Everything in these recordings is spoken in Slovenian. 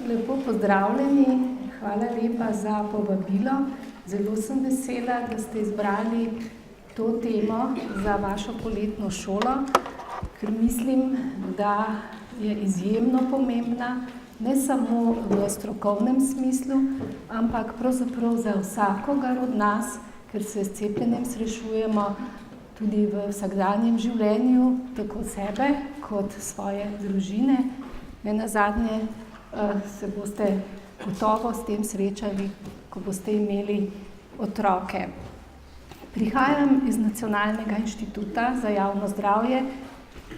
lepo pozdravljeni, hvala lepa za povabilo. Zelo sem vesela, da ste izbrali to temo za vašo poletno šolo, ker mislim, da je izjemno pomembna, ne samo v strokovnem smislu, ampak pravzaprav za vsakogar od nas, ker se s cepljenjem srečujemo tudi v vsakdanjem življenju, tako sebe kot svoje družine. Nenazadnje se boste gotovo s tem srečali, ko boste imeli otroke. Prihajam iz Nacionalnega inštituta za javno zdravje,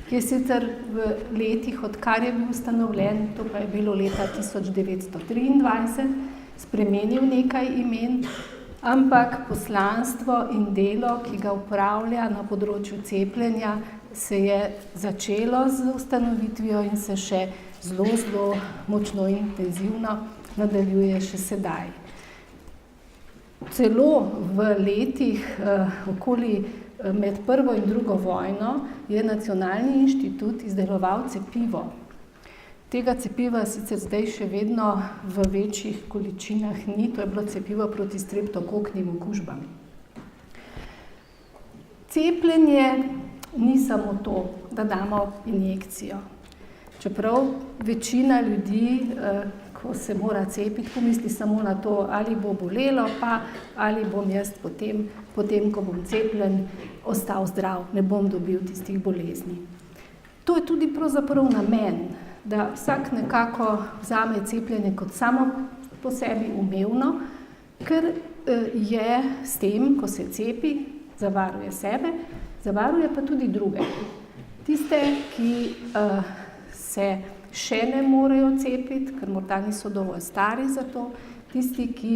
ki je sicer v letih, odkar je bil ustanovljen, to pa je bilo leta 1923, spremenil nekaj imen, ampak poslanstvo in delo, ki ga upravlja na področju cepljenja, se je začelo z ustanovitvijo in se še zelo močno in intenzivno nadaljuje še sedaj. Celo v letih okoli med prvo in drugo vojno je Nacionalni inštitut izdeloval cepivo. Tega cepiva sicer zdaj še vedno v večjih količinah ni, to je bilo cepivo proti streptokoknim okužbam. Cepljenje ni samo to, da damo injekcijo. Čeprav večina ljudi, ko se mora cepiti, pomisli samo na to, ali bo bolelo pa, ali bom jaz potem, ko bom cepljen, ostal zdrav, ne bom dobil tistih bolezni. To je tudi pravzaprav namen, da vsak nekako vzame cepljenje kot samo po sebi umevno, ker je s tem, ko se cepi, zavaruje sebe, zavaruje pa tudi druge. Tiste, ki se še ne morejo cepiti, ker morda niso dovolj stari za to, tisti, ki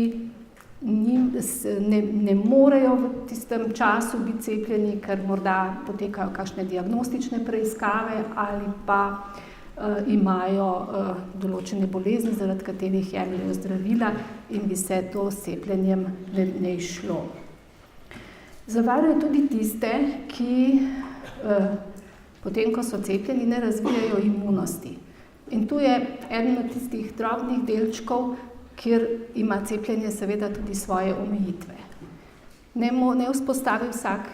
ne morejo v tistem času biti cepljeni, ker morda potekajo kakšne diagnostične preiskave ali pa imajo določene bolezni, zaradi katerih jemljejo zdravila in bi se to s cepljenjem ne izšlo. Zavaruje tudi tiste, ki potem, ko so cepljeni, ne razvijajo imunosti. In tu je eden od tistih drobnih delčkov, kjer ima cepljenje seveda tudi svoje omejitve. Ne vzpostavi vsak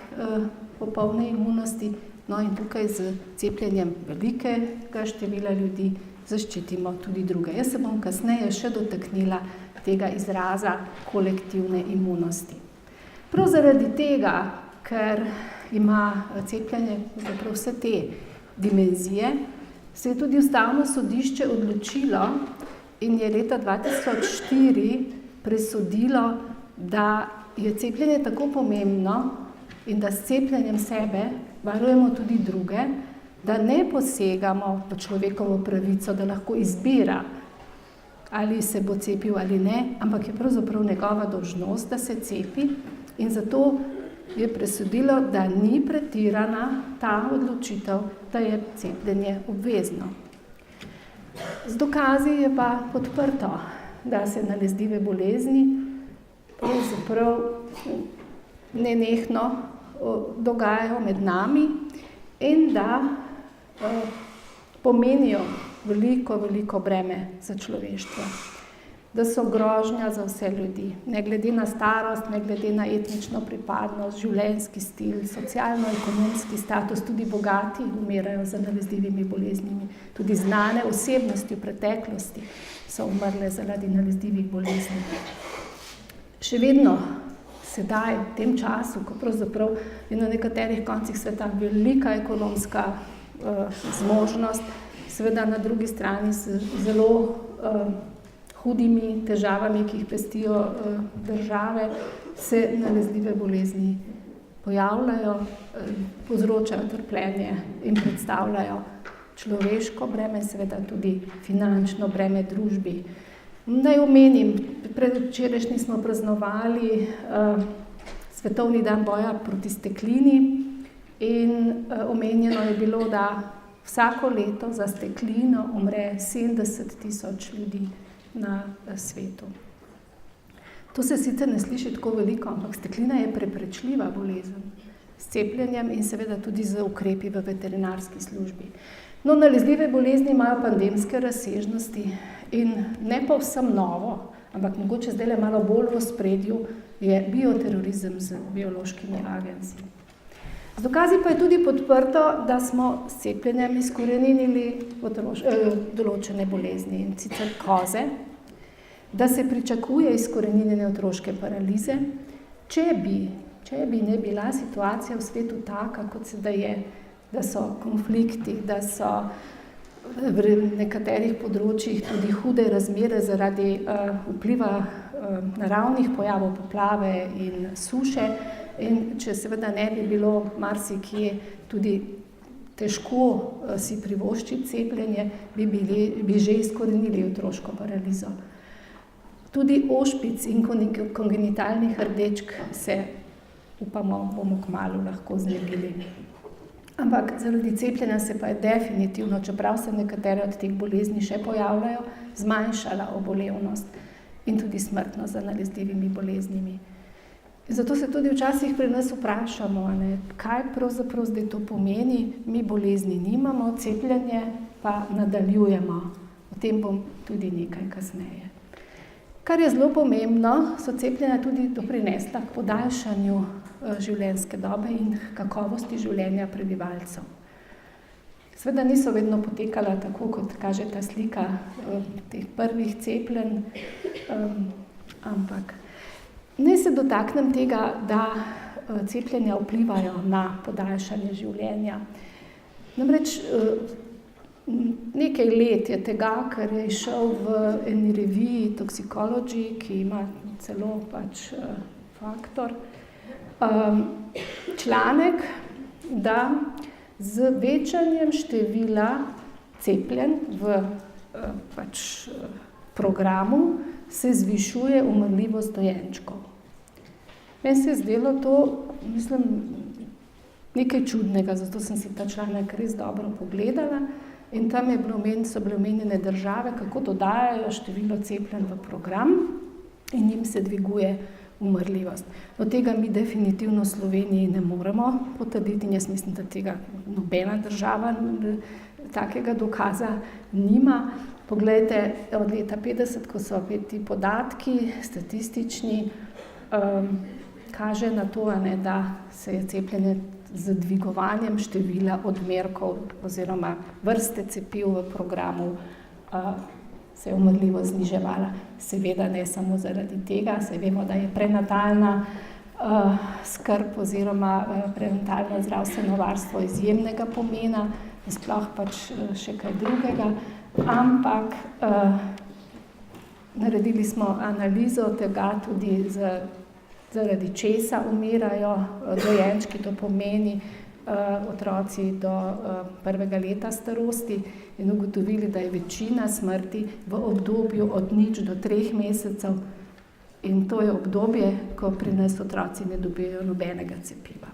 popolne imunosti, no in tukaj z cepljenjem velikega števila ljudi zaščitimo tudi druge. Jaz se bom kasneje še dotaknila tega izraza kolektivne imunosti. Prav zaradi tega, ker ima cepljenje vse te dimenzije, se je tudi Ustavno sodišče odločilo in je leta 2004 presodilo, da je cepljenje tako pomembno in da s cepljenjem sebe varujemo tudi druge, da ne posegamo v človekovo pravico, da lahko izbira, ali se bo cepil ali ne, ampak je pravzaprav njegova dolžnost, da se cepi in zato je presodilo, da ni pretirana ta odločitev, da je cepljenje obvezno. Z dokazi je pa podprto, da se nalezljive bolezni pravzaprav nenehno dogajajo med nami in da pomenijo veliko breme za človeštvo. Da so grožnja za vse ljudi, ne glede na starost, ne glede na etnično pripadnost, življenjski stil, socialno-ekonomski status, tudi bogati umirajo za nalezljivimi boleznimi. Tudi znane osebnosti v preteklosti so umrle zaradi nalezljivih bolezni. Še vedno sedaj, v tem času, ko pravzaprav je na nekaterih koncih sveta velika ekonomska zmožnost, seveda na drugi strani z zelo hudimi težavami, ki jih pestijo države, se nalezljive bolezni pojavljajo, povzročajo trpljenje in predstavljajo človeško breme, seveda tudi finančno breme družbi. Naj omenim, predvčerajšnjim smo praznovali Svetovni dan boja proti steklini in omenjeno je bilo, da vsako leto za steklino umre 70,000 ljudi na svetu. To se sicer ne sliši tako veliko, ampak steklina je preprečljiva bolezen. s cepljenjem in seveda tudi z ukrepi v veterinarski službi. No, nalezljive bolezni imajo pandemske razsežnosti in ne pa vsem novo, ampak mogoče zdaj malo bolj v ospredju je bioterorizem z biološkimi agensi. Z dokazi pa je tudi podprto, da smo s cepljenjem izkoreninili določene bolezni, in sicer koze, da se pričakuje izkoreninjenje otroške paralize, če bi ne bila situacija v svetu taka, kot sedaj je, da so konflikti, da so v nekaterih področjih tudi hude razmere zaradi vpliva naravnih pojavov, poplave in suše, in če seveda ne bi bilo marsikje tudi težko si privoščiti cepljenje, bi že izkorenili otroško paralizo. Tudi ošpic in kongenitalnih rdečk se, upamo, bomo kmalu lahko znebili. Ampak zaradi cepljenja se pa je definitivno, čeprav se nekatere od teh bolezni še pojavljajo, zmanjšala obolevnost in tudi smrtnost za nalezljivimi boleznimi. Zato se tudi včasih pri nas vprašamo, kaj pravzaprav zdaj to pomeni, mi bolezni nimamo, cepljenje pa nadaljujemo. O tem bom tudi nekaj kasneje. Kar je zelo pomembno, so cepljenja tudi doprinesla k podaljšanju življenjske dobe in kakovosti življenja prebivalcev. Seveda niso vedno potekala tako, kot kaže ta slika teh prvih cepljenj, ampak naj se dotaknem tega, da cepljenja vplivajo na podaljšanje življenja. Namreč nekaj let je tega, ker je izšel v eni reviji Toxicology, ki ima celo faktor, članek, da z večanjem števila cepljenj v programu se zvišuje umrljivost dojenčkov. Meni se je zdelo to, nekaj čudnega, zato sem si ta članek res dobro pogledala in tam so bile omenjene države, kako dodajajo število cepljenj v program in jim se dviguje umrljivost. Od tega mi definitivno v Sloveniji ne moremo potrditi in jaz mislim, da tega nobena država takega dokaza nima. Poglejte, od leta 50, ko so ti podatki statistični, kaže na to, da se je cepljenje z dvigovanjem števila odmerkov oziroma vrste cepiv v programu se je umrljivost zniževala. Seveda ne samo zaradi tega, saj vemo, da je prenatalna skrb oziroma prenatalno zdravstveno varstvo izjemnega pomena, sploh še kaj drugega, ampak naredili smo analizo tega tudi zaradi česa umirajo dojenčki, to pomeni otroci do 1. leta starosti, in ugotovili, da je večina smrti v obdobju od 0 do 3 mesecev in to je obdobje, ko pri nas otroci ne dobijo nobenega cepiva.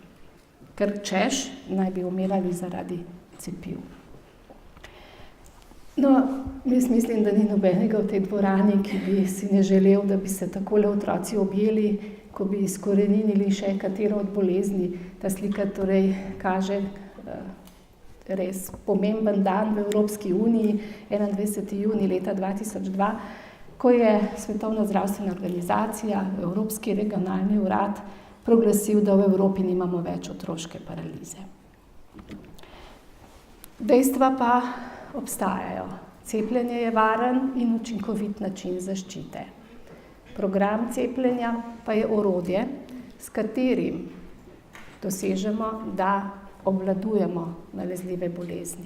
Ker češ naj bi umirali zaradi cepiv. No, jaz mislim, da ni nobenega v tej dvorani, ki bi si ne želel, da bi se takole otroci objeli, ko bi izkoreninili še katero od bolezni. Ta slika torej kaže res pomemben dan v Evropski uniji, 21. junij leta 2002, ko je Svetovna zdravstvena organizacija, Evropski regionalni urad, proglasil, da v Evropi nimamo več otroške paralize. Dejstva pa obstajajo. Cepljenje je varen in učinkovit način zaščite. Program cepljenja pa je orodje, s katerim dosežemo, da obvladujemo nalezljive bolezni.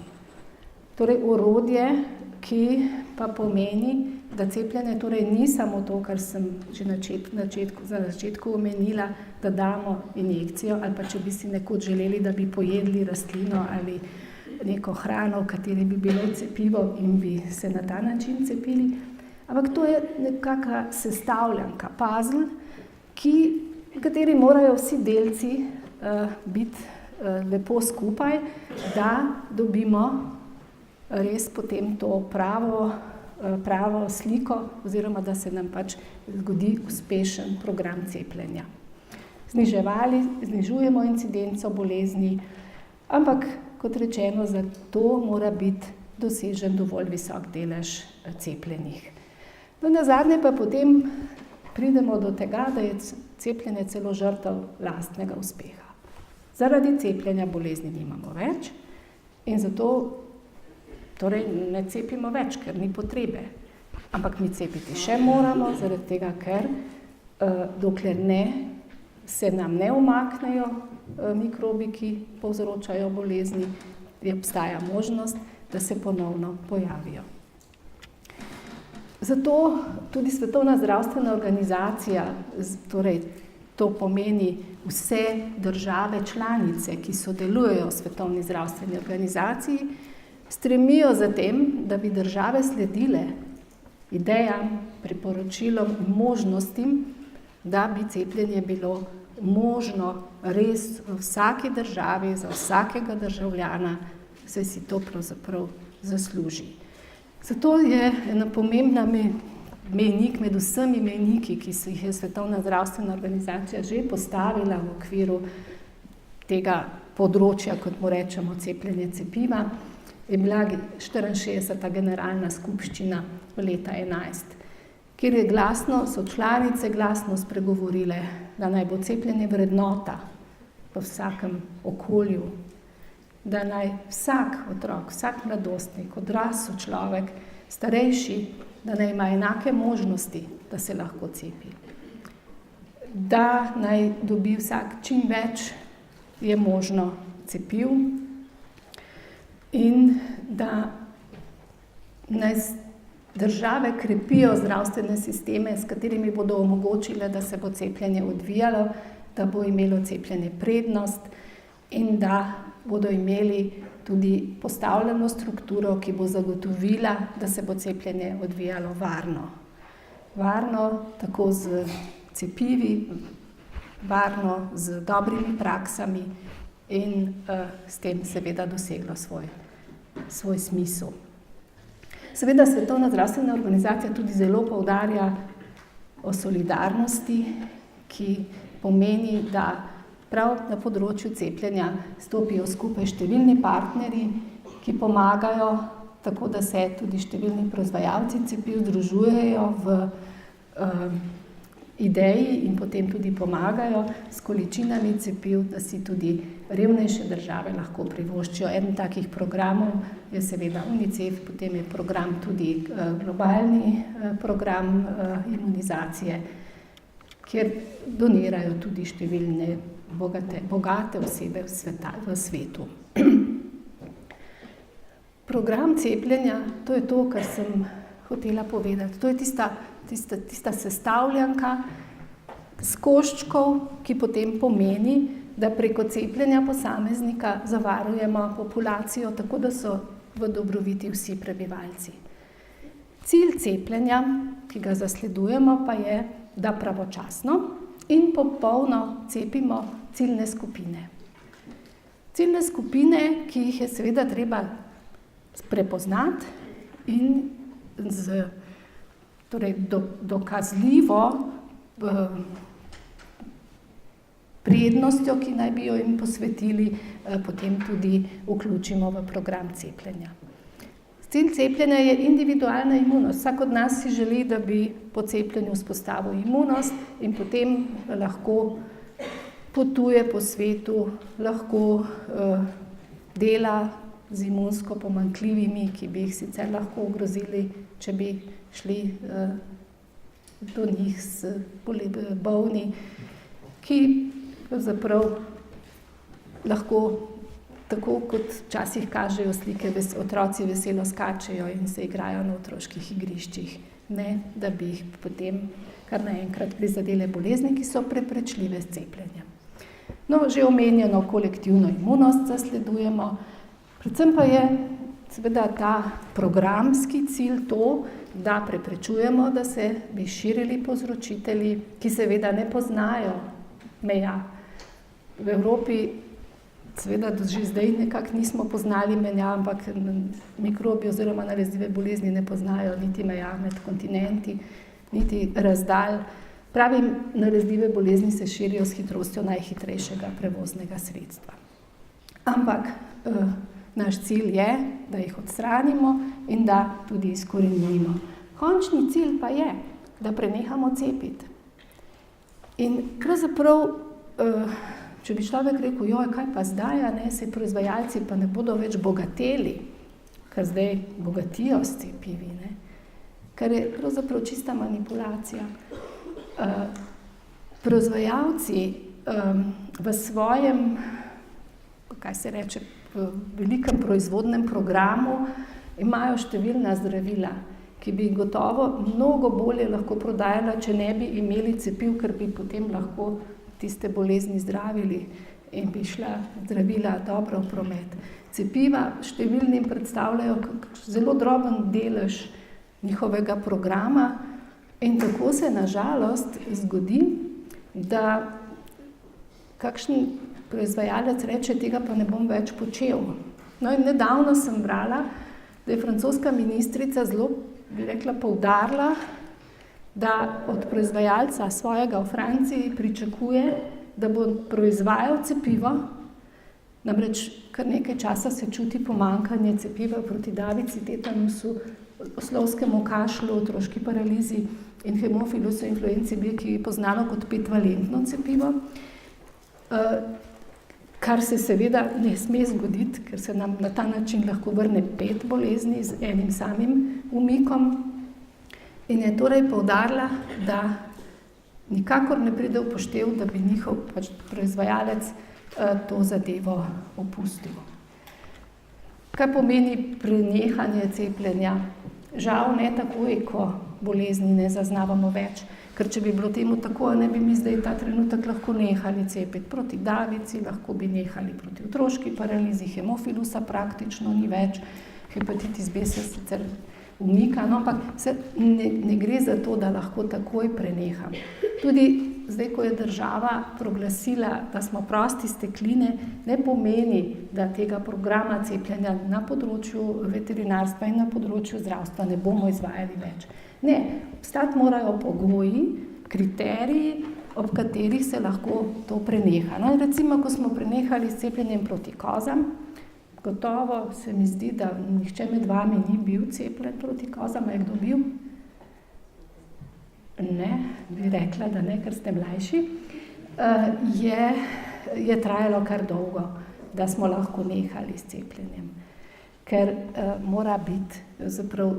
Torej orodje, ki pa pomeni, da cepljenje torej ni samo to, kar sem že na začetku omenila, da damo injekcijo, ali pa če bi si nekoč želeli, da bi pojedli rastlino ali neko hrano, v kateri bi bilo cepivo in bi se na ta način cepili. Ampak to je nekakšna sestavljanka, puzzle, v kateri morajo vsi delci biti lepo skupaj, da dobimo res potem to pravo sliko oziroma da se nam zgodi uspešen program cepljenja. znižujemo incidenco bolezni, ampak kot rečeno, za to mora biti dosežen dovolj visok delež cepljenih. No, nazadnje pa potem pridemo do tega, da je cepljenje celo žrtev lastnega uspeha. Zaradi cepljenja bolezni nimamo več in zato torej ne cepimo več, ker ni potrebe. Ampak mi cepiti še moramo, zaradi tega, ker dokler se nam ne umaknejo mikrobi, ki povzročajo bolezni, obstaja možnost, da se ponovno pojavijo. Zato tudi Svetovna zdravstvena organizacija, torej to pomeni vse države članice, ki sodelujejo v Svetovni zdravstveni organizaciji, stremijo za tem, da bi države sledile idejam, priporočilom in možnostim, da bi cepljenje bilo možno res v vsaki državi, za vsakega državljana, saj si to pravzaprav zasluži. Zato je ena pomembna mejnik med vsemi mejniki, ki jih je Svetovna zdravstvena organizacija že postavila v okviru tega področja, kot mu rečemo, cepljenje cepiva, je bila 64. generalna skupščina leta 2011, kjer so članice glasno spregovorile, da naj bo cepljenje vrednota v vsakem okolju, da naj vsak otrok, vsak mladostnik, odrasel človek, starejši, da naj ima enake možnosti, da se lahko cepi. Da naj dobi vsak čim več je možno cepiv in da naj države krepijo zdravstvene sisteme, s katerimi bodo omogočile, da se bo cepljenje odvijalo, da bo imelo cepljenje prednost in da bodo imeli tudi postavljeno strukturo, ki bo zagotovila, da se bo cepljenje odvijalo varno. Varno tako z cepivi, varno z dobrimi praksami in s tem seveda doseglo svoj smisel. Seveda Svetovna zdravstvena organizacija tudi zelo poudarja o solidarnosti, ki pomeni, da prav na področju cepljenja stopijo skupaj številni partnerji, ki pomagajo, tako da se tudi številni proizvajalci cepiv združujejo v ideji in potem tudi pomagajo s količinami cepiv, da si tudi revnejše države lahko privoščijo. Eden takih programov je seveda UNICEF, potem je program tudi globalni program imunizacije, kjer donirajo tudi številne bogate osebe v svetu. Program cepljenja, to je to, kar sem hotela povedati. To je tista sestavljanka s koščkov, ki potem pomeni, da preko cepljenja posameznika zavarujemo populacijo, tako da so v dobrobiti vsi prebivalci. Cilj cepljenja, ki ga zasledujemo, pa je, da pravočasno in popolno cepimo ciljne skupine. Ciljne skupine, ki jih je seveda treba prepoznati in dokazljivo prednostjo, ki naj bi jo jim posvetili, potem tudi vključimo v program cepljenja. Cilj cepljenja je individualna imunost. Vsak od nas si želi, da bi po cepljenju vzpostavil imunost in potem lahko potuje po svetu, lahko dela z imunsko pomanjkljivimi, ki bi jih sicer lahko ogrozili, če bi šli do njih bolni, ki pravzaprav lahko, tako kot včasih kažejo slike, otroci veselo skačejo in se igrajo na otroških igriščih, ne da bi jih potem kar naenkrat prizadele bolezni, ki so preprečljive s cepljenjem. No, že omenjeno kolektivno imunost zasledujemo, predvsem pa je seveda ta programski cilj to, da preprečujemo, da se bi širili povzročitelji, ki seveda ne poznajo meja. V Evropi seveda že zdaj nekako nismo poznali meja, ampak mikrobi oziroma nalezljive bolezni ne poznajo niti meja med kontinenti, niti razdalj. Pravim, nalezljive bolezni se širijo s hitrostjo najhitrejšega prevoznega sredstva. Ampak naš cilj je, da jih odstranimo in da tudi izkoreninimo. Končni cilj pa je, da prenehamo cepiti. In pravzaprav, če bi človek rekel, joj, kaj pa zdaj, se proizvajalci pa ne bodo več bogateli, ker zdaj bogatijo s cepivi, kar je pravzaprav čista manipulacija. Proizvajalci v svojem, kaj se reče, v velikem proizvodnem programu imajo številna zdravila, ki bi gotovo mnogo bolje lahko prodajala, če ne bi imeli cepiv, ker bi potem lahko tiste bolezni zdravili in bi šla zdravila dobro v promet. Cepiva številnim predstavljajo zelo droben delež njihovega programa in tako se na žalost zgodi, da kakšen proizvajalec reče, tega pa ne bom več počel. No in nedavno sem brala, da je francoska ministrica zelo, bi rekla, poudarila, da od proizvajalca svojega v Franciji pričakuje, da bo proizvajal cepivo, namreč kar nekaj časa se čuti pomanjkanje cepiva proti davici, tetanusu, oslovskemu kašlju, otroški paralizi in hemofilusu influenci B, ki je poznano kot 5-valentno cepivo, kar se seveda ne sme zgoditi, ker se nam na ta način lahko vrne 5 bolezni z enim samim umikom. In je torej poudarila, da nikakor ne pride v poštev, da bi njihov proizvajalec to zadevo opustil. Kaj pomeni prenehanje cepljenja? Žal ne takoj, ko bolezni ne zaznavamo več, ker če bi bilo temu tako, ne bi mi zdaj ta trenutek lahko nehali cepiti proti davici, lahko bi nehali proti otroški paralizi, hemofilusa praktično ni več, hepatitis B se sicer umika, no, ampak ne gre za to, da lahko takoj preneham. Tudi zdaj, ko je država proglasila, da smo prosti stekline, ne pomeni, da tega programa cepljenja na področju veterinarstva in na področju zdravstva ne bomo izvajali več. Ne, obstati morajo pogoji, kriteriji, ob katerih se lahko to preneha. No, recimo, ko smo prenehali s cepljenjem proti kozam, gotovo se mi zdi, da nihče med vami ni bil cepljen proti kozam, je kdo bil? Ne, bi rekla, da ne, ker ste mlajši. Je trajalo kar dolgo, da smo lahko nehali s cepljenjem. Ker mora biti zaprav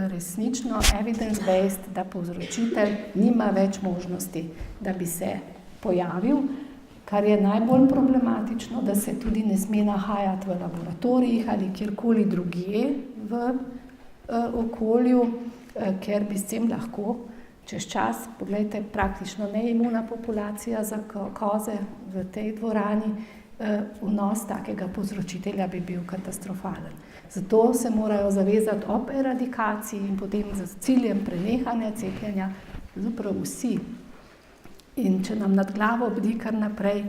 resnično evidence-based, da povzročitelj nima več možnosti, da bi se pojavil, kar je najbolj problematično, da se tudi ne sme nahajati v laboratorijih ali kjerkoli drugje v okolju, ker bi s tem lahko čez čas, poglejte, praktično neimuna populacija za koze v tej dvorani, vnos takega povzročitelja bi bil katastrofalen. Zato se morajo zavezati ob eradikaciji in potem z ciljem prenehanja cepljenja zaprav vsi. In če nam nad glavo bdi kar naprej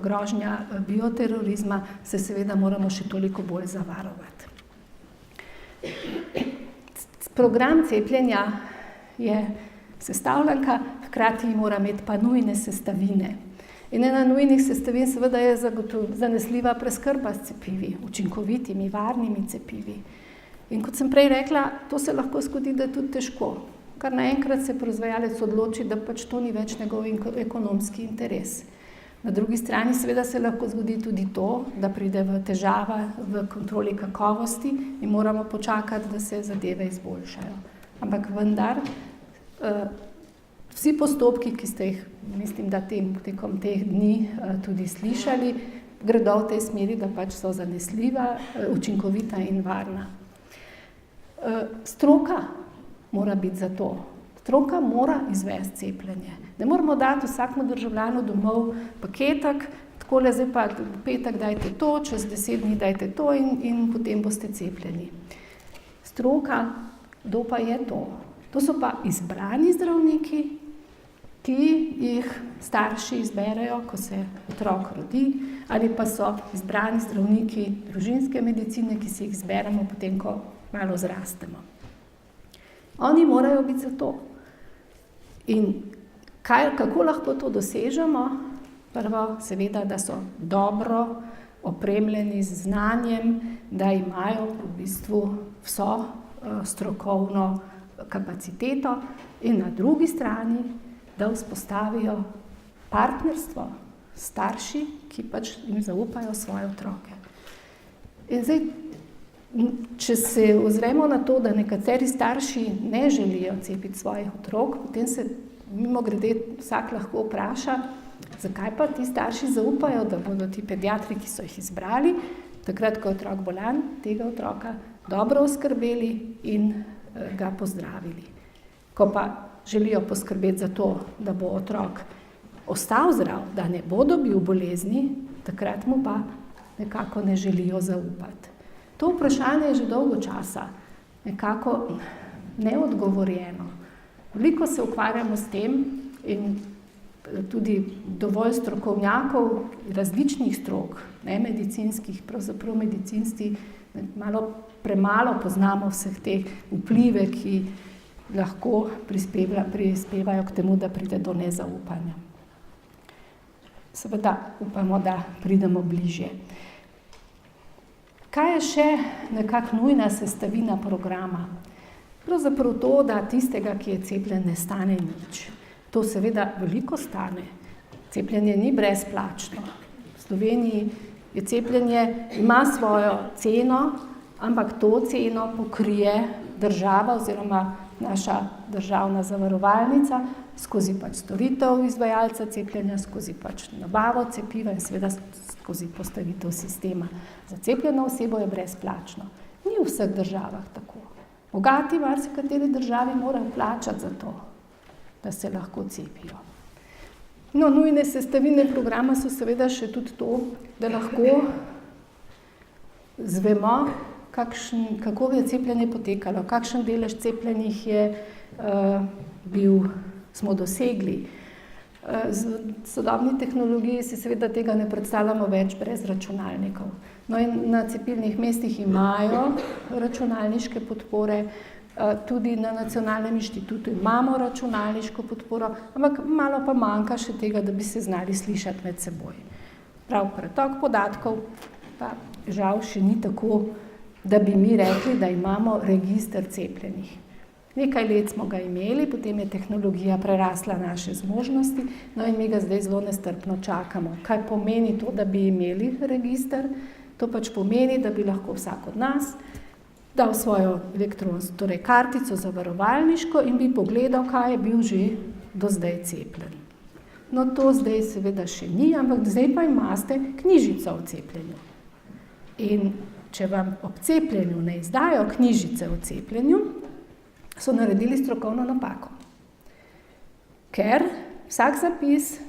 grožnja bioterorizma, se seveda moramo še toliko bolj zavarovati. Program cepljenja je sestavljanka, hkrati mora imeti pa nujne sestavine. In ena nujnih sestavin seveda je zanesljiva preskrba s cepivi, učinkovitimi, varnimi cepivi. In kot sem prej rekla, to se lahko zgodi, da je tudi težko. Kar naenkrat se proizvajalec odloči, da pač to ni več njegov ekonomski interes. Na drugi strani seveda se lahko zgodi tudi to, da pride v težava v kontroli kakovosti in moramo počakati, da se zadeve izboljšajo. Ampak vendar, vsi postopki, ki ste jih, mislim, da tekom teh dni tudi slišali, gredo v tej smeri, da pač so zanesljiva, učinkovita in varna. Stroka mora biti za to. Stroka mora izvesti cepljenje. Ne moramo dati vsakemu državljanu domov paketek, takole zdaj pa v petek dajte to, čez 10 dni dajte to in potem boste cepljeni. Stroka, kdo pa je to? To so pa izbrani zdravniki, ki jih starši izberejo, ko se otrok rodi, ali pa so izbrani zdravniki družinske medicine, ki si jih izberemo potem, ko malo zrastemo. Oni morajo biti za to. In Kako lahko to dosežemo? Prvo, seveda, da so dobro opremljeni z znanjem, da imajo v bistvu vso strokovno kapaciteto in na drugi strani, da vzpostavijo partnerstvo s starši, ki pač jim zaupajo svoje otroke. In zdaj, če se ozremo na to, da nekateri starši ne želijo cepiti svojih otrok, potem se mimogrede vsak lahko vpraša, zakaj pa ti starši zaupajo, da bodo ti pediatri, ki so jih izbrali, takrat, ko je otrok bolan, tega otroka dobro oskrbeli in ga pozdravili. Ko pa želijo poskrbeti za to, da bo otrok ostal zdrav, da ne bo dobil bolezni, takrat mu pa nekako ne želijo zaupati. To vprašanje je že dolgo časa nekako neodgovorjeno. Veliko se ukvarjamo s tem in tudi dovolj strokovnjakov različnih strok, ne medicinskih, pravzaprav medicinski, malo premalo poznamo vseh teh vplive, ki lahko prispevajo k temu, da pride do nezaupanja. Seveda upamo, da pridemo bližje. Kaj je še nekako nujna sestavina programa? Pravzaprav to, da tistega, ki je cepljen, ne stane nič. To seveda veliko stane. Cepljenje ni brezplačno. V Sloveniji je cepljenje, ima svojo ceno, ampak to ceno pokrije država oziroma naša državna zavarovalnica skozi pač storitev izvajalca cepljenja, skozi pač nabavo cepiva in seveda skozi postavitev sistema. Za cepljeno osebo je brezplačno. Ni v vseh državah tako. Bogati v marsikateri državi morajo plačati za to, da se lahko cepijo. No, nujne sestavine programa so seveda še tudi to, da lahko zvemo, kako je cepljenje potekalo, kakšen delež cepljenih je smo dosegli. Z sodobni tehnologiji si seveda tega ne predstavljamo več brez računalnikov. No in na cepilnih mestih imajo računalniške podpore, tudi na Nacionalnem inštitutu imamo računalniško podporo, ampak malo pa manjka še tega, da bi se znali slišati med seboj. Prav pretok podatkov pa žal še ni tako, da bi mi rekli, da imamo register cepljenih. Nekaj let smo ga imeli, potem je tehnologija prerasla naše zmožnosti, no in mi ga zdaj zelo nestrpno čakamo. Kaj pomeni to, da bi imeli register? To pač pomeni, da bi lahko vsak od nas dal svojo elektronsko, torej kartico zavarovalniško in bi pogledal, kaj je bil že do zdaj cepljen. No to zdaj seveda še ni, ampak zdaj pa imate knjižico o cepljenju. In če vam ob cepljenju ne izdajo knjižice o cepljenju, so naredili strokovno napako. Ker vsak zapis,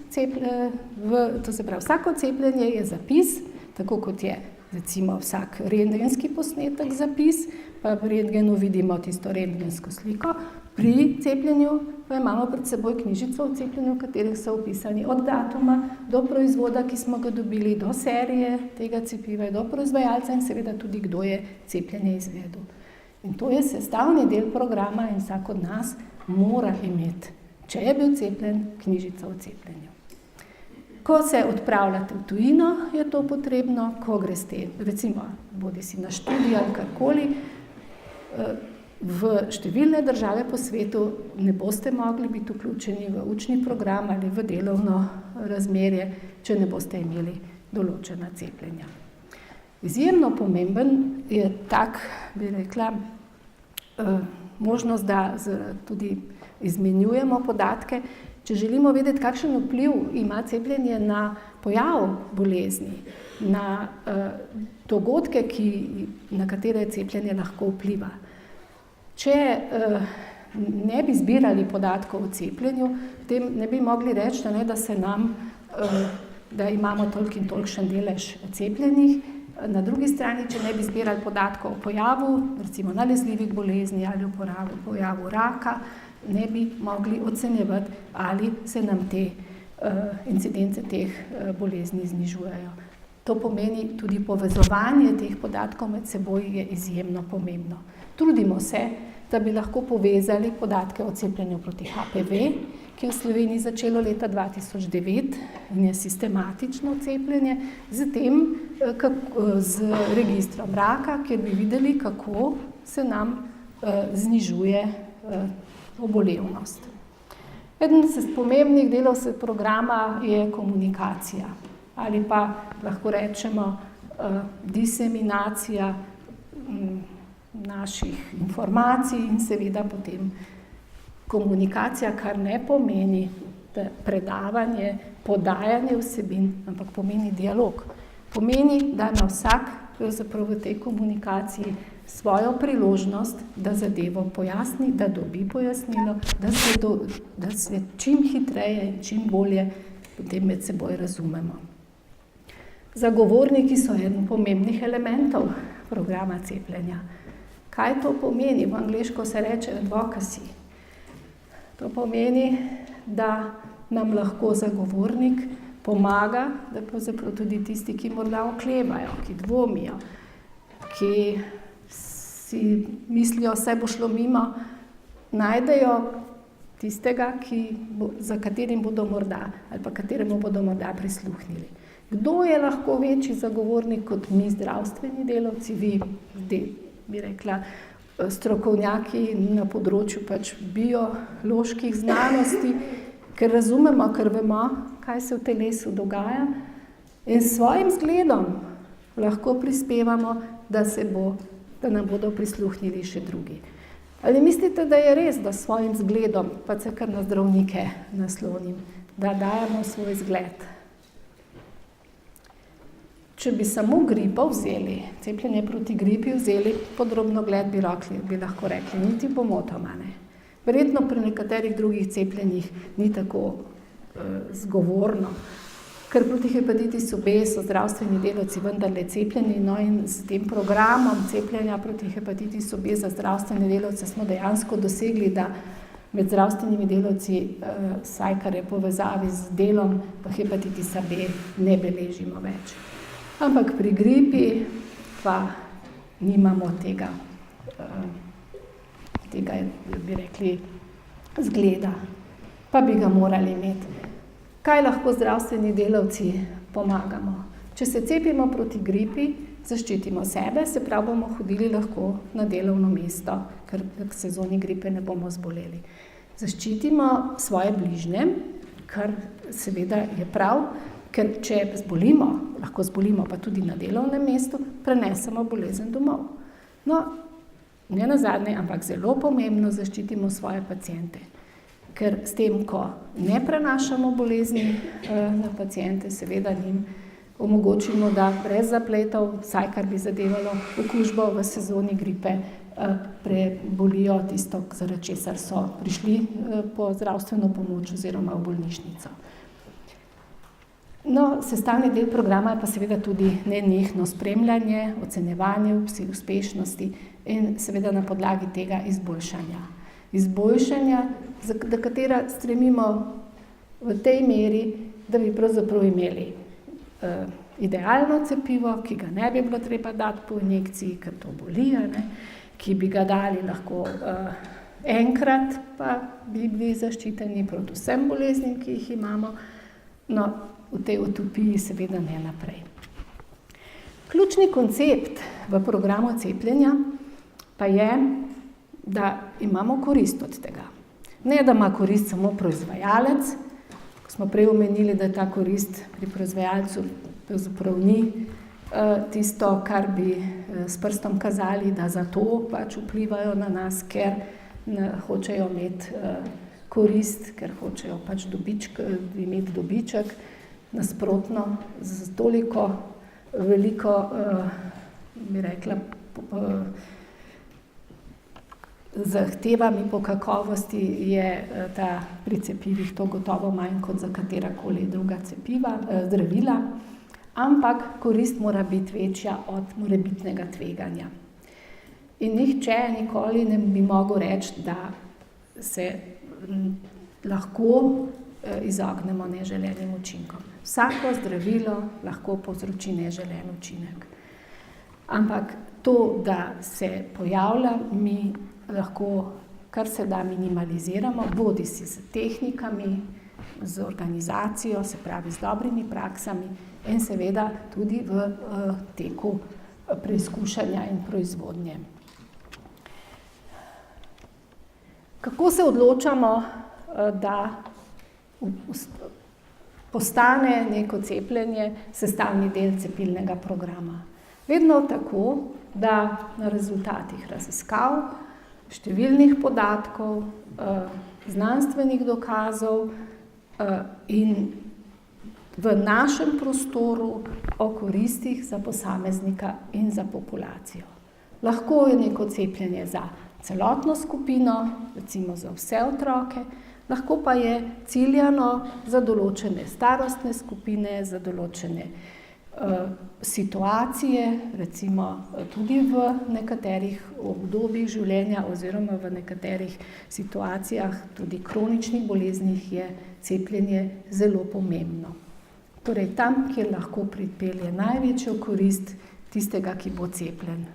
vsako cepljenje je zapis, tako kot je recimo vsak rentgenski posnetek zapis, pa v rentgenu vidimo tisto rentgensko sliko, pri cepljenju pa imamo pred seboj knjižico o cepljenju, v katerih so opisani od datuma do proizvoda, ki smo ga dobili, do serije tega cepiva, do proizvajalca in seveda tudi, kdo je cepljenje izvedel. In to je sestavni del programa in vsak od nas mora imeti, če je bil cepljen, knjižico o cepljenju. Ko se odpravljate v tujino, je to potrebno, ko greste, recimo, bodi si na študij ali karkoli, v številne države po svetu ne boste mogli biti vključeni v učni program ali v delovno razmerje, če ne boste imeli določena cepljenja. Izjemno pomemben je tak, bi rekla, možnost, da tudi izmenjujemo podatke, če želimo vedeti, kakšen vpliv ima cepljenje na pojav bolezni, na dogodke, na katere cepljenje lahko vpliva. Če ne bi zbirali podatkov o cepljenju, potem ne bi mogli reči, da imamo toliko in tolikšen delež cepljenih. Na drugi strani, če ne bi zbirali podatkov o pojavu, recimo nalezljivih bolezni ali o pojavu raka, ne bi mogli ocenjevati, ali se nam te incidence teh bolezni znižujejo. To pomeni tudi povezovanje teh podatkov med seboj je izjemno pomembno. Trudimo se, da bi lahko povezali podatke o cepljenju proti HPV ki je v Sloveniji začelo leta 2009 in je sistematično cepljenje, zatem z registrom raka, kjer bi videli, kako se nam znižuje obolevnost. Eden z pomembnih delov programa je komunikacija ali pa lahko rečemo diseminacija naših informacij in seveda potem komunikacija, kar ne pomeni predavanje, podajanje vsebin, ampak pomeni dialog. Pomeni, da ima vsak pravzaprav v tej komunikaciji svojo priložnost, da zadevo pojasni, da dobi pojasnilo, da se čim hitreje in čim bolje potem med seboj razumemo. Zagovorniki so eden pomembnih elementov programa cepljenja. Kaj to pomeni? V angleško se reče advocacy. To pomeni, da nam lahko zagovornik pomaga, da pravzaprav tudi tisti, ki morda oklevajo, ki dvomijo, ki si mislijo, vse bo šlo mimo, najdejo tistega, za katerim bodo morda ali pa kateremu bodo morda prisluhnili. Kdo je lahko večji zagovornik kot mi, zdravstveni delavci, vi, bi rekla, strokovnjaki na področju bioloških znanosti, ker razumemo, ker vemo, kaj se v telesu dogaja in s svojim zgledom lahko prispevamo, da nam bodo prisluhnili še drugi. Ali mislite, da je res, da s svojim zgledom, pa se kar na zdravnike naslonim, da dajemo svoj zgled? Če bi samo gripo vzeli, cepljenje proti gripi vzeli, podrobnogled bi lahko rekli, niti pomotoma ne. Verjetno pri nekaterih drugih cepljenjih ni tako zgovorno, ker proti hepatitisu B so zdravstveni delavci vendarle cepljeni, no in s tem programom cepljenja proti hepatitisu B za zdravstvene delavce smo dejansko dosegli, da med zdravstvenimi delavci, vsaj kar je povezavi z delom hepatitisa B, ne beležimo več. Ampak pri gripi pa nimamo tega, bi rekli, zgleda, pa bi ga morali imeti. Kaj lahko zdravstveni delavci pomagamo? Če se cepimo proti gripi, zaščitimo sebe, se pravi, bomo hodili lahko na delovno mesto, ker v sezoni gripe ne bomo zboleli. Zaščitimo svoje bližnje, kar seveda je prav, ker če zbolimo, lahko zbolimo pa tudi na delovnem mestu, prenesemo bolezen domov. No, ne nazadnje, ampak zelo pomembno zaščitimo svoje paciente, ker s tem, ko ne prenašamo bolezni na paciente, seveda njim omogočimo, da brez zapletov, vsaj kar bi zadevalo okužbo v sezoni gripe, prebolijo tisto, zaradi česar so prišli po zdravstveno pomoč oziroma v bolnišnico. No, sestavni del programa je pa seveda tudi nenehno spremljanje, ocenjevanje uspešnosti in seveda na podlagi tega izboljšanja. Izboljšanja, za katera stremimo v tej meri, da bi pravzaprav imeli idealno cepivo, ki ga ne bi bilo treba dati po injekciji, ker to boli, ki bi ga dali lahko enkrat, pa bi bili zaščiteni proti vsem boleznim, ki jih imamo. No, v tej utopiji seveda ne naprej. Ključni koncept v programu cepljenja pa je, da imamo korist od tega. Ne, da ima korist samo proizvajalec, ko smo prej omenili, da ta korist pri proizvajalcu pravzaprav ni tisto, kar bi s prstom kazali, da zato vplivajo na nas, ker hočejo imeti korist, ker hočejo imeti dobiček, nasprotno, z toliko veliko, bi rekla, zahtevami po kakovosti je pri cepivih to gotovo manj kot za katerakoli druga zdravila, ampak korist mora biti večja od morebitnega tveganja. In nihče nikoli ne bi mogel reči, da se lahko izognemo neželenim učinkom. Vsako zdravilo lahko povzroči neželen učinek. Ampak to, da se pojavlja, mi lahko kar se da minimaliziramo, bodi si z tehnikami, z organizacijo, se pravi z dobrimi praksami in seveda tudi v teku preizkušanja in proizvodnje. Kako se odločamo, da postane neko cepljenje sestavni del cepilnega programa? Vedno tako, da na rezultatih raziskav, številnih podatkov, znanstvenih dokazov in v našem prostoru o koristih za posameznika in za populacijo. Lahko je neko cepljenje za celotno skupino, recimo za vse otroke, lahko pa je ciljano za določene starostne skupine, za določene situacije, recimo tudi v nekaterih obdobjih življenja oziroma v nekaterih situacijah, tudi kroničnih boleznih, je cepljenje zelo pomembno. Torej tam, kjer lahko pripelje največjo korist tistega, ki bo cepljen.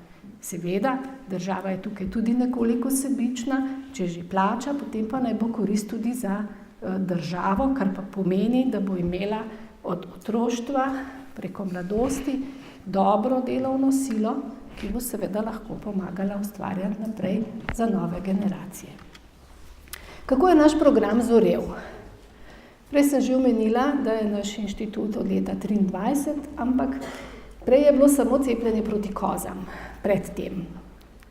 Seveda, država je tukaj tudi nekoliko sebična, če že plača, potem pa naj bo korist tudi za državo, kar pa pomeni, da bo imela od otroštva preko mladosti dobro delovno silo, ki bo seveda lahko pomagala ustvarjati naprej za nove generacije. Kako je naš program zorel? Prej sem že omenila, da je naš inštitut od leta 1923, ampak prej je bilo samo cepljenje proti kozam, predtem,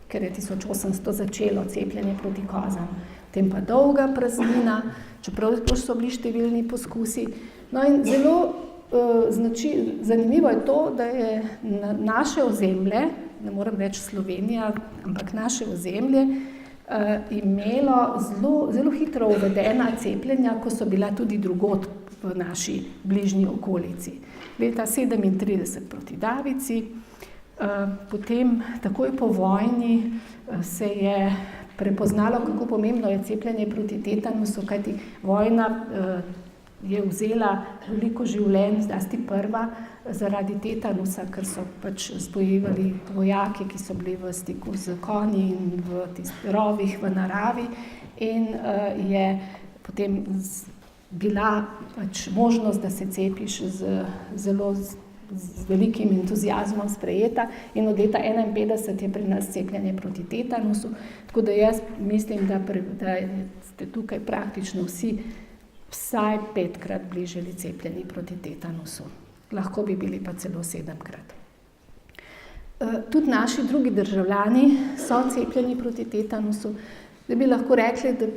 ker je 1800 začelo cepljenje proti kozam. Potem pa dolga praznina, čeprav so bili številni poskusi. No in zelo zanimivo je to, da je naše ozemlje, ne moram reči Slovenija, ampak naše ozemlje, imelo zelo hitro uvedena cepljenja, ko so bila tudi drugod v naši bližnji okolici. Leta 1937 proti davici, potem takoj po vojni se je prepoznalo, kako pomembno je cepljenje proti tetanusu, kajti vojna je vzela veliko življenj, zlasti prva, zaradi tetanusa, ker so pač zbojevali vojaki, ki so bili v stiku z konji in v rovih v naravi, in je potem bila pač možnost, da se cepiš z velikim entuziazmom sprejeta, in od leta 1951 je pri nas cepljenje proti tetanusu, tako da jaz mislim, da ste tukaj praktično vsi vsaj 5-krat bili že cepljeni proti tetanusu. Lahko bi bili pa celo 7-krat. Tudi naši drugi državljani so cepljeni proti tetanusu. Da bi lahko rekli, da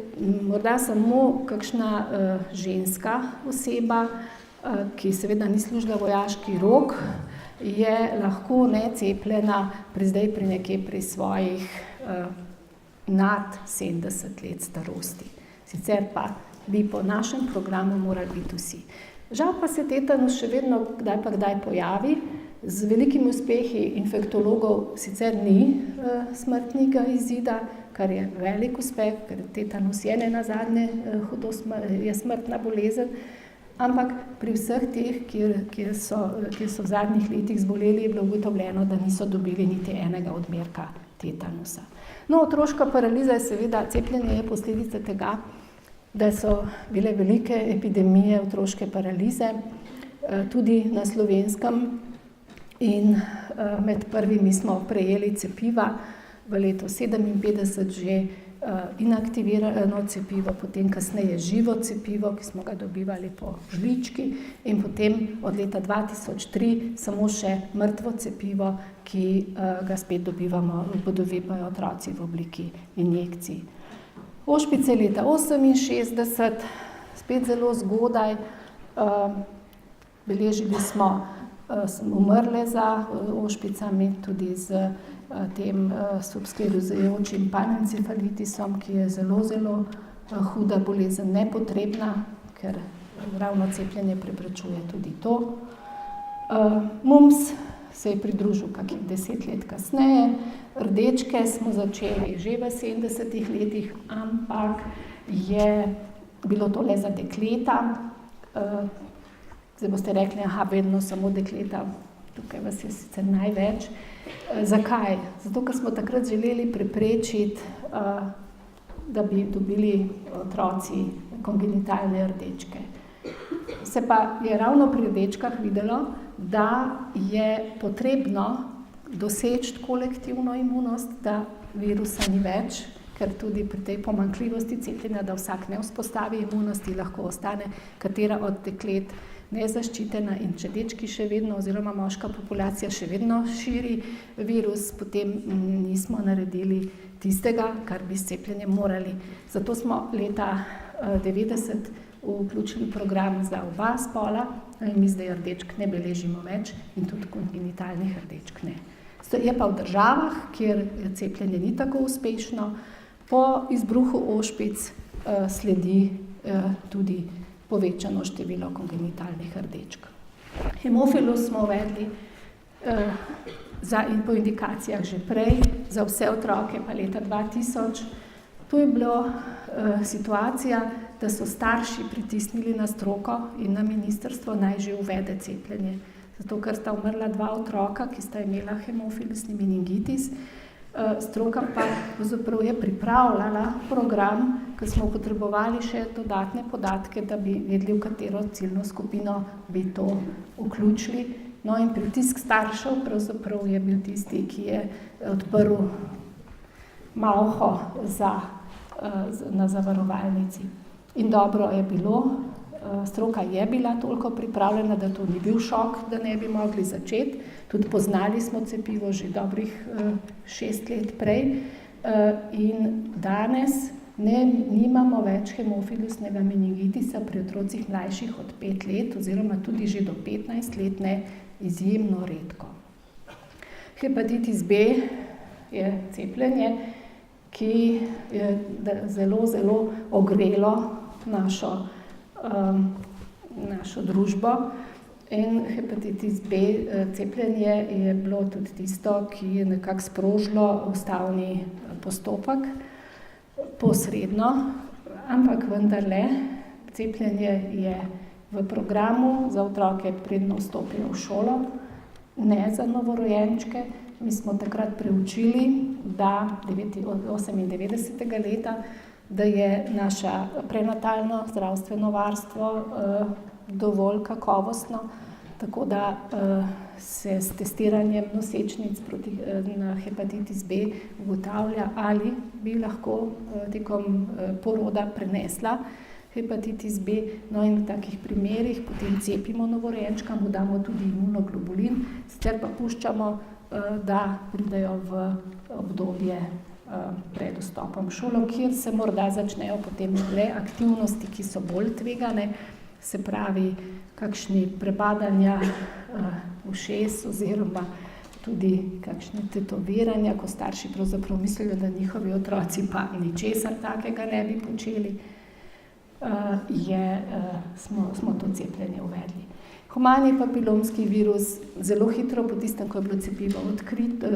morda samo kakšna ženska oseba, ki seveda ni služila vojaški rok, je lahko necepljena zdaj pri svojih nad 70 let starosti. Sicer pa bi po našem programu morali biti vsi. Žal pa se tetanus še vedno kdaj pojavi. Z velikimi uspehi infektologov sicer ni smrtnega izida, kar je velik uspeh, ker tetanus je nenazadnje je smrtna bolezen, ampak pri vseh teh, kjer so v zadnjih letih zboleli, je bilo ugotovljeno, da niso dobili niti enega odmerka tetanusa. No, otroška paraliza je seveda, cepljenje je posledica tega, da so bile velike epidemije otroške paralize, tudi na Slovenskem, in med prvimi smo prejeli cepiva, v letu 1957 že inaktivirano cepivo, potem kasneje živo cepivo, ki smo ga dobivali po žlički, in potem od leta 2003 samo še mrtvo cepivo, ki ga spet dobivajo otroci v obliki injekcij. Ošpice leta 1968, spet zelo zgodaj, beležili smo umrle za ošpicami, tudi z tem subsklerozijočim panencefalitisom, ki je zelo huda bolezen, nepotrebna, ker ravno cepljenje preprečuje tudi to. Mumps se je pridružil kakih 10 let kasneje, rdečke smo začeli že v 70-ih letih, ampak je bilo to le za dekleta. Zdaj boste rekli, vedno samo dekleta, tukaj vas je sicer največ. Zakaj? Zato, ker smo takrat želeli preprečiti da bi dobili otroci kongenitalne rdečke. Se pa je ravno pri rdečkah videlo, da je potrebno doseči kolektivno imunost, da virusa ni več, ker tudi pri tej pomanjkljivosti cepljenja, da vsak ne vzpostavi imunosti, lahko ostane katera od deklet nezaščitena in če dečki še vedno oziroma moška populacija še vedno širi virus, potem nismo naredili tistega, kar bi s cepljenjem morali. Zato smo leta 90 vključili program za oba spola in mi zdaj rdečk ne beležimo več in tudi kongenitalnih rdečk ne. Je pa v državah, kjer cepljenje ni tako uspešno, po izbruhu ošpic sledi tudi povečano število kongenitalnih rdečk. Hemofilus smo uvedli po indikacijah že prej, za vse otroke pa leta 2000. Tu je bila situacija, da so starši pritisnili na stroko in na ministrstvo naj že uvede cepljenje. Zato, ker sta umrla 2 otroka, ki sta imela hemofilusni meningitis. Stroka pa je pripravljala program, ker smo potrebovali še dodatne podatke, da bi vedeli, v katero ciljno skupino bi to vključili. No in pritisk staršev pravzaprav je bil tisti, ki je odprl malho na zavarovalnici. In dobro je bilo, stroka je bila toliko pripravljena, da to ni bil šok, da ne bi mogli začeti. Tudi poznali smo cepivo že dobrih 6 let prej in danes nimamo več hemofilusnega meningitisa pri otrocih mlajših od 5 let oziroma tudi že do 15 let ne, izjemno redko. Hepatitis B je cepljenje, ki je zelo, zelo ogrelo našo družbo in hepatitis B cepljenje je bilo tudi tisto, ki je nekako sprožilo ustavni postopek posredno, ampak vendarle cepljenje je v programu za otroke, predno vstopijo v šolo, ne za novorojenčke. Mi smo takrat preučili, da 98. leta, da je naša prenatalno zdravstveno varstvo dovolj kakovostno, tako da se s testiranjem nosečnic na hepatitis B ugotavlja, ali bi lahko tekom poroda prenesla hepatitis B. No in v takih primerih potem cepimo novorojenčka, mu damo tudi imunoglobulin, sicer pa puščamo, da pridejo v obdobje pred vstopom v šolo, kjer se morda začnejo potem le aktivnosti, ki so bolj tvegane, se pravi kakšni prebadanja ušes oziroma tudi kakšne tetoviranja, ko starši pravzaprav mislijo, da njihovi otroci pa ničesar takega ne bi počeli, smo to cepljenje uvedli. Humani papilomski virus zelo hitro po tistem, ko je bilo cepivo odkrito,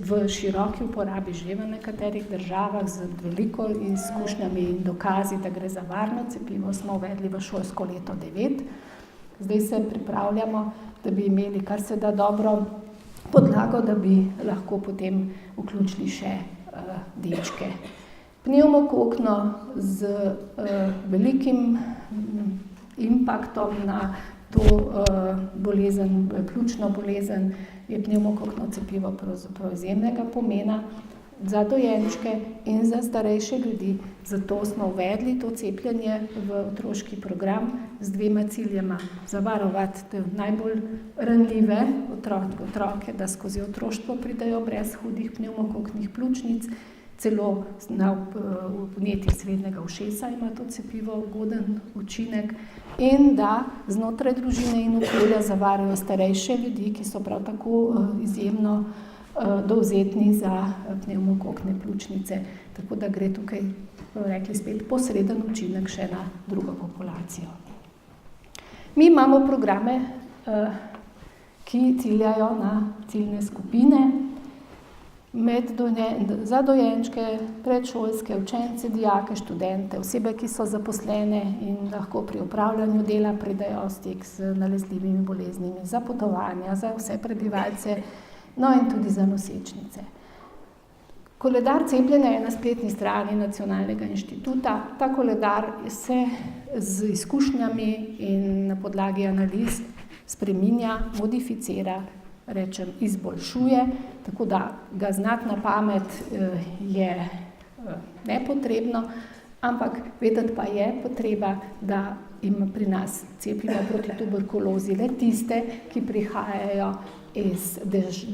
v široki uporabi že v nekaterih državah z veliko izkušnjami in dokazi, da gre za varno cepivo, smo uvedli v šolsko leto 9. Zdaj se pripravljamo, da bi imeli kar se da dobro podlago, da bi lahko potem vključili še dečke. Pnevmokokno z velikim impaktom na to bolezen, pljučno bolezen, je pnevmokokno cepivo pravzaprav izjemnega pomena za dojenčke in za starejše ljudi. Zato smo uvedli to cepljenje v otroški program z 2 ciljema. Zavarovati te najbolj ranljive otroke, da skozi otroštvo pridejo brez hudih pnevmokoknih pljučnic, celo na vnetih srednjega ušesa ima to cepivo ugoden učinek, in da znotraj družine in okolja zavarijo starejše ljudi, ki so prav tako izjemno dovzetni za pnevmokokne pljučnice. Tako da gre tukaj, rekli spet, posreden učinek še na drugo populacijo. Mi imamo programe, ki ciljajo na ciljne skupine, za dojenčke, predšolske, učence, dijake, študente, osebe, ki so zaposlene in lahko pri opravljanju dela pridejo v stik z nalezljivimi boleznimi, za potovanja, za vse prebivalce, no in tudi za nosečnice. Koledar cepljenja je na spletni strani Nacionalnega inštituta. Ta koledar se z izkušnjami in na podlagi analiz spreminja, modificira, izboljšuje, tako da ga znati na pamet je nepotrebno, ampak vedeti pa je potreba, da ima pri nas cepimo proti tuberkulozi le tiste, ki prihajajo iz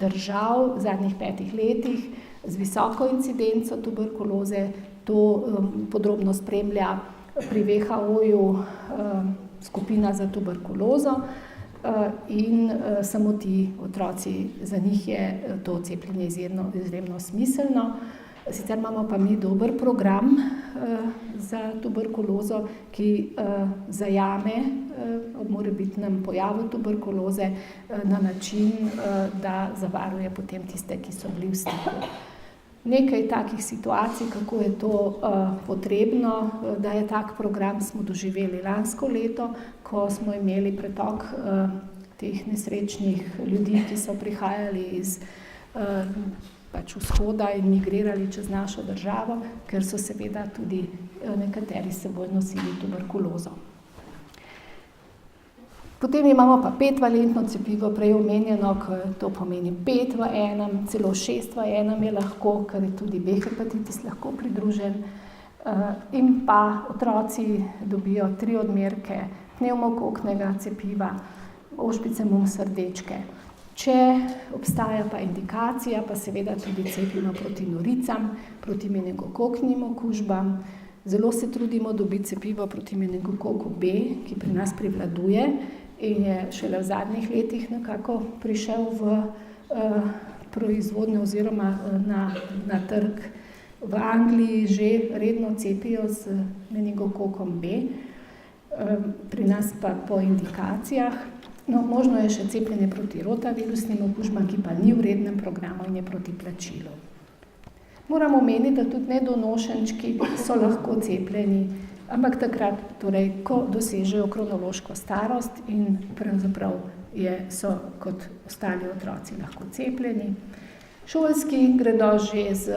držav v zadnjih 5 letih z visoko incidenco tuberkuloze. To podrobno spremlja pri WHO-ju skupina za tuberkulozo in samo ti otroci, za njih je to cepljenje izjemno smiselno. Sicer imamo pa mi dober program za tuberkulozo, ki zajame ob morebitnem pojavu tuberkuloze na način, da zavaruje potem tiste, ki so bili v stiku. Nekaj takih situacij, kako je to potrebno, da je tak program, smo doživeli lansko leto, ko smo imeli pretok teh nesrečnih ljudi, ki so prihajali iz vzhoda in migrirali čez našo državo, ker so seveda tudi nekateri s seboj nosili tuberkulozo. Potem imamo pa 5-valentno cepivo, prej omenjeno, to pomeni 5 v enem, celo 6 v enem je lahko, ker je tudi B hepatitis lahko pridružen. In pa otroci dobijo 3 odmerke pnevmokoknega cepiva, ošpice, mumps, rdečke. Če obstaja pa indikacija, pa seveda tudi cepimo proti noricam, proti meningokoknim okužbam. Zelo se trudimo dobiti cepivo proti meningokoku B, ki pri nas prevladuje in je šele v zadnjih letih nekako prišel v proizvodnjo oziroma na trg. V Angliji že redno cepijo z meningokokom B, pri nas pa po indikacijah. No, možno je še cepljenje proti rotavirusnim okužbam, ki pa ni v rednem programu in je proti plačilu. Moramo omeniti, da tudi nedonošenčki so lahko cepljeni, ampak takrat, torej, ko dosežejo kronološko starost in pravzaprav so kot ostali otroci lahko cepljeni. Šolski gredo že z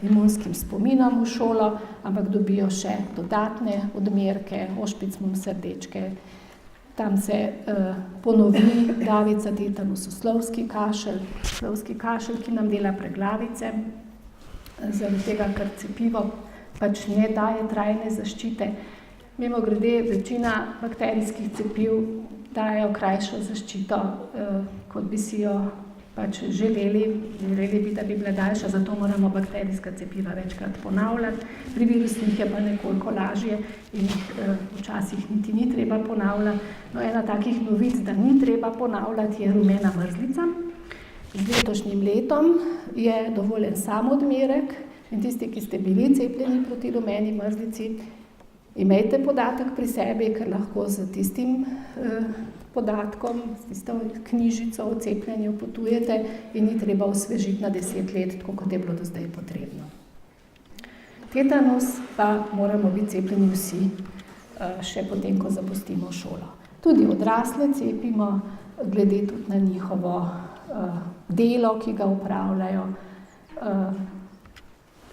imunskim spominom v šolo, ampak dobijo še dodatne odmerke, ošpic, mumps, rdečke. Tam se ponovi davica, tetanus, oslovski kašelj, ki nam dela preglavice, zaradi tega, ker cepivo pač ne daje trajne zaščite. Mimogrede, večina bakterijskih cepiv dajejo krajšo zaščito, kot bi si jo pač želeli bi, da bi bila daljša, zato moramo bakterijska cepiva večkrat ponavljati. Pri virusnih je pa nekoliko lažje in jih včasih niti ni treba ponavljati. No, ena takih novic, da ni treba ponavljati, je rumena mrzlica. Z letošnjim letom je dovoljen sam odmerek in tisti, ki ste bili cepljeni proti rumeni mrzlici, imejte podatek pri sebi, ker lahko z tistim podatkom, s tisto knjižico o cepljenju potujete in ni treba osvežiti na 10 let, tako kot je bilo do zdaj potrebno. Tetanus pa moramo biti cepljeni vsi, še potem, ko zapustimo šolo. Tudi odrasle cepimo, glede tudi na njihovo delo, ki ga opravljajo.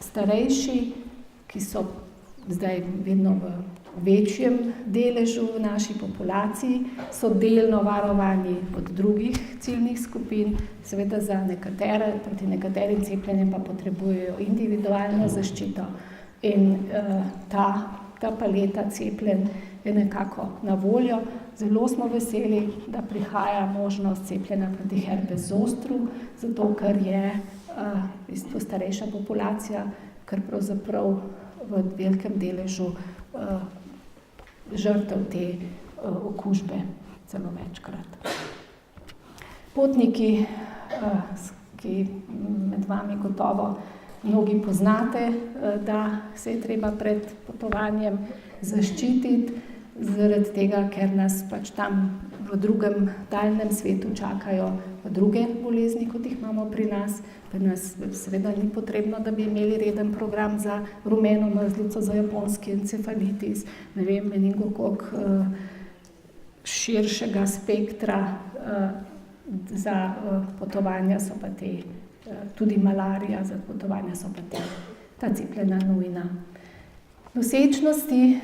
Starejši, ki so zdaj vedno v večjem deležu v naši populaciji, so delno varovani od drugih ciljnih skupin, seveda za nekatere, proti nekaterim cepljenjem pa potrebujejo individualno zaščito in ta paleta cepljenj je nekako na voljo. Zelo smo veseli, da prihaja možnost cepljenja proti herpes zostru, zato ker je starejša populacija, ker pravzaprav v velikem deležu žrtev te okužbe celo večkrat. Potniki, ki med vami gotovo mnogi poznate, da se je treba pred potovanjem zaščititi, zaradi tega, ker nas pač tam v drugem daljnem svetu čakajo druge bolezni, kot jih imamo pri nas. Pri nas seveda ni potrebno, da bi imeli reden program za rumeno mrzlico, za japonski encefalitis, meningokok širšega spektra. Za potovanja so pa te tudi malarija, za potovanja so pa ta cepljenja nujna. Nosečnosti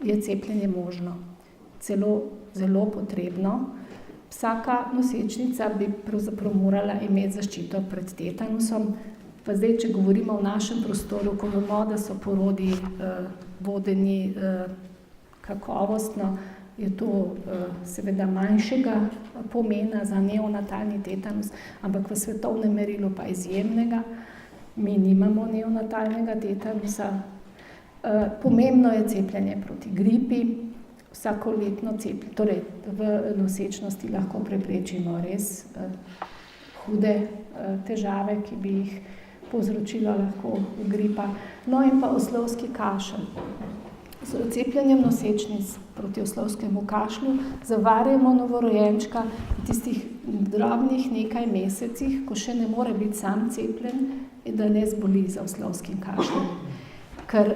je cepljenje možno, celo zelo potrebno. Vsaka nosečnica bi pravzaprav morala imeti zaščito pred tetanusom. Pa zdaj, če govorimo v našem prostoru, ko vemo, da so porodi vodeni kakovostno, je to seveda manjšega pomena za neonatalni tetanus, ampak v svetovnem merilu pa izjemnega. Mi nimamo neonatalnega tetanusa. Pomembno je cepljenje proti gripi. Vsakoletno cepljenje, torej v nosečnosti lahko preprečimo res hude težave, ki bi jih povzročila lahko gripa. No in pa oslovski kašelj. Z cepljenjem nosečnic proti oslovskemu kašlju zavarjamo novorojenčka v tistih drobnih nekaj mesecih, ko še ne more biti sam cepljen, da ne zboli za oslovskim kašljem. Ker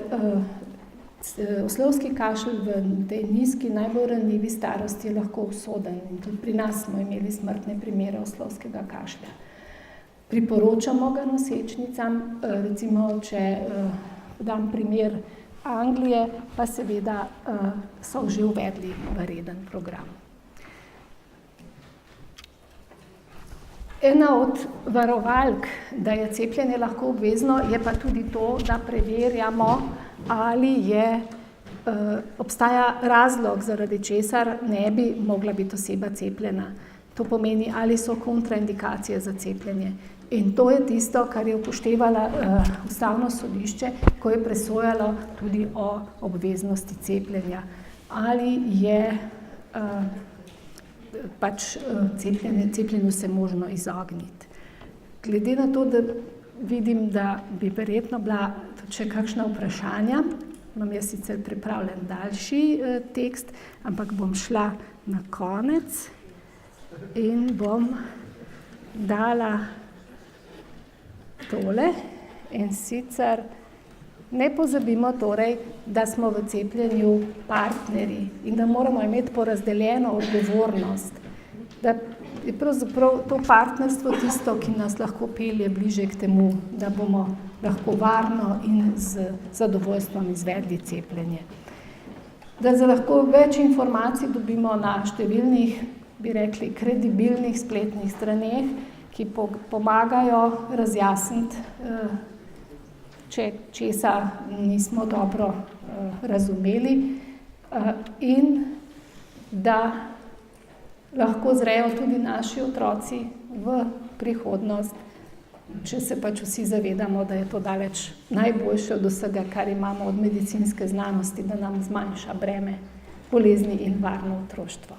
oslovski kašelj v tej nizki, najbolj ranljivi starosti je lahko usoden. In tudi pri nas smo imeli smrtne primere oslovskega kašlja. Priporočamo ga nosečnicam, recimo, če dam primer Anglije, pa seveda so že uvedli v reden program. Ena od varovalk, da je cepljenje lahko obvezno, je pa tudi to, da preverjamo, ali obstaja razlog, zaradi česar ne bi mogla biti oseba cepljena. To pomeni, ali so kontraindikacije za cepljenje. In to je tisto, kar je upoštevalo Ustavno sodišče, ko je presojalo tudi o obveznosti cepljenja. Ali je cepljenju se možno izogniti. Glede na to, da vidim, da bi verjetno bila tudi še kakšna vprašanja, imam jaz sicer pripravljen daljši tekst, ampak bom šla na konec in bom dala tole, in sicer ne pozabimo torej, da smo v cepljenju partnerji in da moramo imeti porazdeljeno odgovornost, da je pravzaprav to partnerstvo tisto, ki nas lahko pelje bliže k temu, da bomo lahko varno in z zadovoljstvom izvedli cepljenje. Da lahko več informacij dobimo na številnih, bi rekli, kredibilnih spletnih straneh, ki pomagajo razjasniti, če česa nismo dobro razumeli, in da lahko zrejo tudi naši otroci v prihodnost, če se pač vsi zavedamo, da je to daleč najboljše od vsega, kar imamo od medicinske znanosti, da nam zmanjša breme bolezni in varno otroštvo.